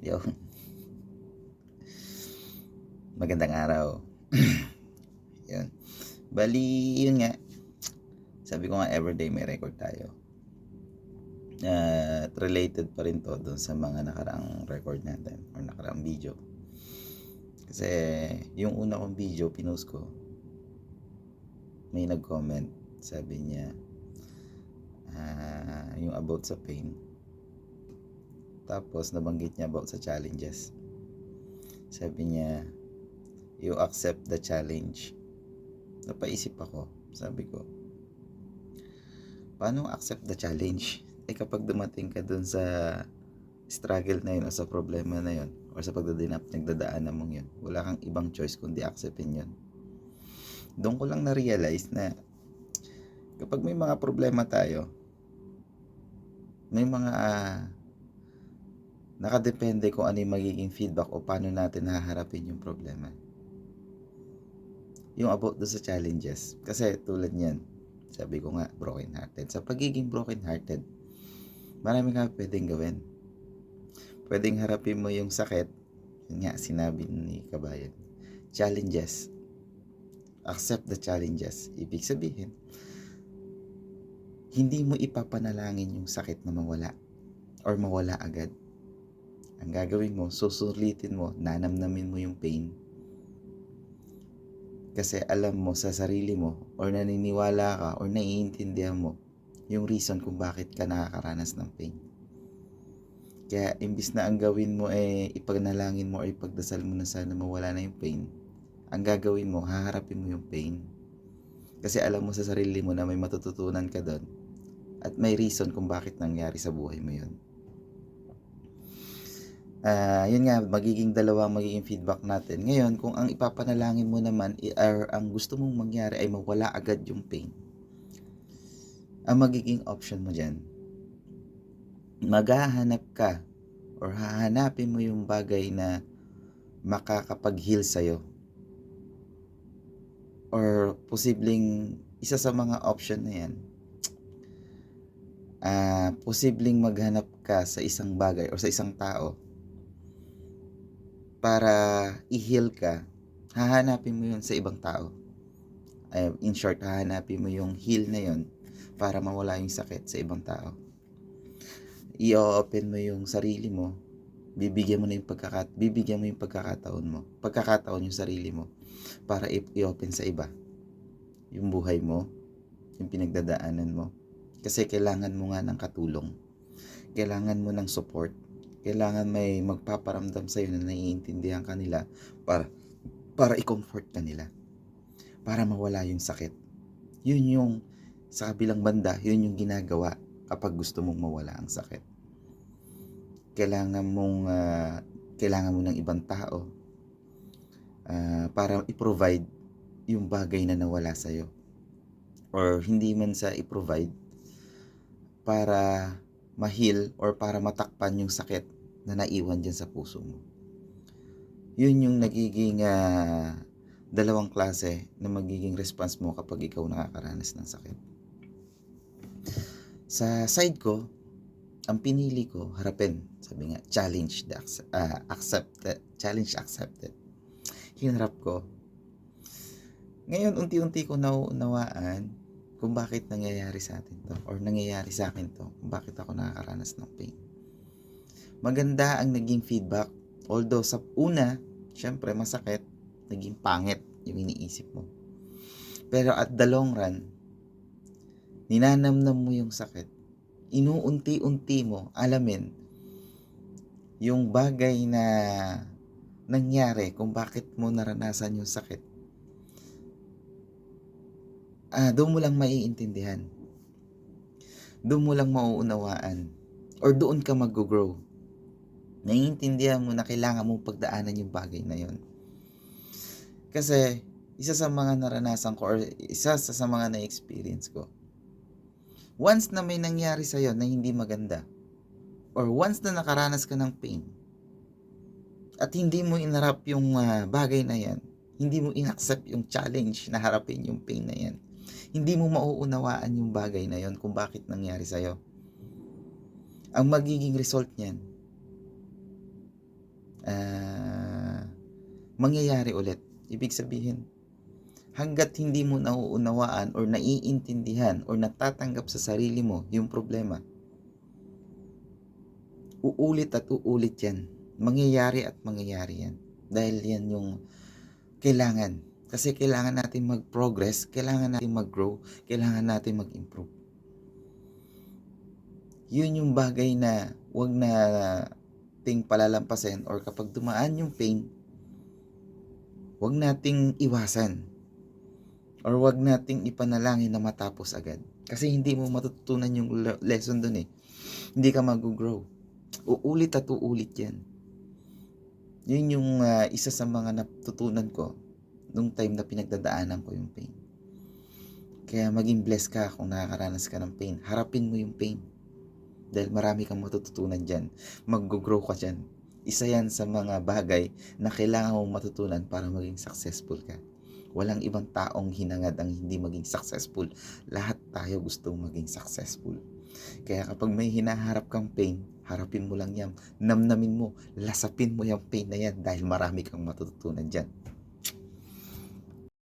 Yo, magandang araw. Yun. Bali, yun nga. Sabi ko nga everyday may record tayo. At related pa rin to dun sa mga nakaraang record natin or nakaraang video. Kasi yung una kong video, pinost ko, may nag-comment. Sabi niya, yung about sa pain. Tapos nabanggit niya about sa challenges. Sabi niya, you accept the challenge. Napaisip ako. Sabi ko, paano accept the challenge? Kapag dumating ka dun sa struggle na yun o sa problema na yun or sa nagdadaanan mong yun, wala kang ibang choice kundi acceptin yun. Doon ko lang na-realize na kapag may mga problema tayo, may mga nakadepende kung ano yung magiging feedback o paano natin haharapin yung problema. Yung about doon sa challenges. Kasi tulad niyan, sabi ko nga, broken hearted. Sa pagiging broken hearted, marami nga pwedeng gawin. Pwedeng harapin mo yung sakit. Yun nga, sinabi ni Kabayan. Challenges. Accept the challenges. Ibig sabihin, hindi mo ipapanalangin yung sakit na mawala or mawala agad. Ang gagawin mo, susulitin mo, nanamnamin mo yung pain. Kasi alam mo sa sarili mo or naniniwala ka or naiintindihan mo yung reason kung bakit ka nakakaranas ng pain. Kaya imbis na ang gawin mo ipagnalangin mo o ipagdasal mo na sana mawala na yung pain, ang gagawin mo, haharapin mo yung pain. Kasi alam mo sa sarili mo na may matututunan ka doon at may reason kung bakit nangyari sa buhay mo yun. Yun nga, magiging feedback natin. Ngayon, kung ang ipapanalangin mo naman or ang gusto mong mangyari ay mawala agad yung pain, ang magiging option mo dyan, maghahanap ka or hahanapin mo yung bagay na makakapag-heal sa'yo. Or posibleng isa sa mga option na yan, posibleng maghanap ka sa isang bagay o sa isang tao para i-heal ka. Hahanapin mo yun sa ibang tao. In short, hahanapin mo yung heal na yun para mawala yung sakit sa ibang tao. I-open mo yung sarili mo, bibigyan mo yung pagkakataon yung sarili mo para i-open sa iba yung buhay mo, yung pinagdadaanan mo. Kasi kailangan mo nga ng katulong. Kailangan mo ng support. Kailangan may magpaparamdam sa'yo na naiintindihan ka nila para i-comfort ka nila. Para mawala yung sakit. Yun yung sa kabilang banda, yun yung ginagawa kapag gusto mong mawala ang sakit. Kailangan mo ng ibang tao para i-provide yung bagay na nawala sa'yo. Or hindi man sa i-provide, para ma-heal or para matakpan yung sakit na naiwan dyan sa puso mo. Yun yung nagiging dalawang klase na magiging response mo kapag ikaw nakakaranas ng sakit. Sa side ko, ang pinili ko, harapin. Sabi nga, challenge accepted. Hinarap ko. Ngayon, unti-unti ko nauunawaan kung bakit nangyayari sa atin to or nangyayari sa akin to, kung bakit ako nakakaranas ng pain. Maganda ang naging feedback, although sa una, syempre masakit, naging pangit yung iniisip mo. Pero at the long run, ninanamnam mo yung sakit, inuunti-unti mo alamin yung bagay na nangyari kung bakit mo naranasan yung sakit. Doon mo lang maiintindihan. Doon mo lang mauunawaan. Or doon ka mag-grow. Naiintindihan mo na kailangan mong pagdaanan yung bagay na yun. Kasi, isa sa mga naranasan ko or isa sa mga na-experience ko, once na may nangyari sa'yo na hindi maganda, or once na nakaranas ka ng pain, at hindi mo inarap yung bagay na yan, hindi mo inaccept yung challenge na harapin yung pain na yan, hindi mo mauunawaan yung bagay na yon kung bakit nangyari sa'yo. Ang magiging result niyan, mangyayari ulit. Ibig sabihin, hangga't hindi mo nauunawaan or naiintindihan or natatanggap sa sarili mo yung problema, uulit at uulit yan. Mangyayari at mangyayari yan. Dahil yan yung kailangan. Kasi kailangan natin mag-progress, kailangan natin mag-grow, kailangan natin mag-improve. Yun yung bagay na wag na ting palalampasin, or kapag dumaan yung pain, wag nating iwasan. Or wag nating ipanalangin na matapos agad. Kasi hindi mo matututunan yung lesson dun eh. Hindi ka mag-grow. Uulit at uulit yan. Yun yung isa sa mga natutunan ko nung time na pinagdadaanan ko yung pain. Kaya maging blessed ka kung nakakaranas ka ng pain. Harapin mo yung pain. Dahil marami kang matututunan dyan. Mag-grow ka dyan. Isa yan sa mga bagay na kailangan mong matutunan para maging successful ka. Walang ibang taong hinangad ang hindi maging successful. Lahat tayo gustong maging successful. Kaya kapag may hinaharap kang pain, harapin mo lang yan. Namnamin mo, lasapin mo yung pain na yan dahil marami kang matututunan dyan.